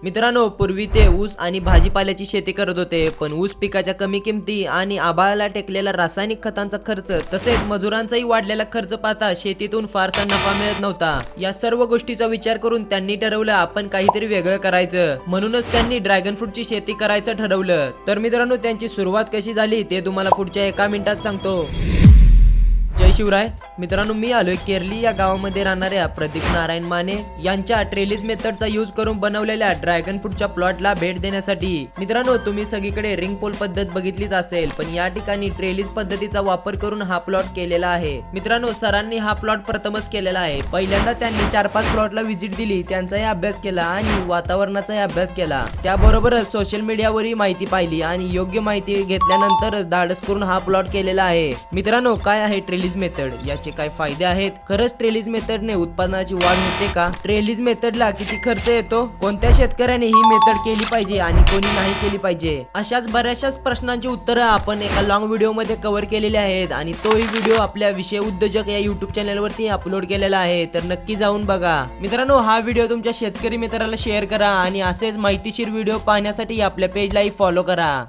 मित्रांनो, पूर्वी ते ऊस आणि भाजीपाल्याची शेती करत होते, पण ऊस पिकाच्या कमी किमती आणि आभाळाला टेकलेला रासायनिक खतांचा खर्च तसेच मजुरांचाही वाढलेला खर्च पाहता शेतीतून फारसा नफा मिळत नव्हता। या सर्व गोष्टीचा विचार करून त्यांनी ठरवलं आपण काहीतरी वेगळं करायचं, म्हणूनच त्यांनी ड्रॅगन फ्रूटची शेती करायचं ठरवलं। तर मित्रांनो, त्यांची सुरुवात कशी झाली ते तुम्हाला पुढच्या 1 मिनिटात सांगतो। जय शिवराय मित्रांनो, मी आलोय केरली या गावामध्ये राहणाऱ्या प्रदीप नारायण माने यांच्या ट्रेलिज मेथडचा यूज करून बनवलेल्या ड्रॅगन फ्रूटच्या प्लॉटला भेट देण्यासाठी। मित्रांनो, तुम्ही सगळीकडे रिंग पोल पद्धत बघितलीच असेल, पण या ठिकाणी ट्रेलिज पद्धतीचा वापर करून हा प्लॉट केलेला आहे। मित्रांनो, सरांनी हा प्लॉट प्रथमच केलेला आहे। पहिल्यांदा त्यांनी 4-5 प्लॉटला व्हिजिट दिली, त्यांचाही अभ्यास केला आणि वातावरणाचाही अभ्यास केला। त्याबरोबरच सोशल मीडियावरही माहिती पाहिली आणि योग्य माहिती घेतल्यानंतरच धाडस करून हा प्लॉट केलेला आहे। मित्रांनो, काय आहे ट्रेलिज मेथड, याचे काय फायदे आहेत, खरंच ट्रेलिज मेथडने उत्पादनाची वाढ होते का, ट्रेलिज मेथडला किती खर्च येतो, कोणत्या शेतकऱ्याने ही मेथड केली पाहिजे आणि कोणी नाही केली पाहिजे, अशाच बऱ्याचशाच प्रश्नांची उत्तरं आपण एका लॉंग व्हिडिओ मध्ये कव्हर केलेले आहेत आणि तोही व्हिडिओ आपल्या विषय उद्योजक या युट्यूब चॅनल वरती अपलोड केलेला आहे, तर नक्की जाऊन बघा। मित्रांनो, हा व्हिडिओ तुमच्या शेतकरी मित्राला शेअर करा आणि असेच माहितीशीर व्हिडिओ पाहण्यासाठी आपल्या पेजलाही फॉलो करा।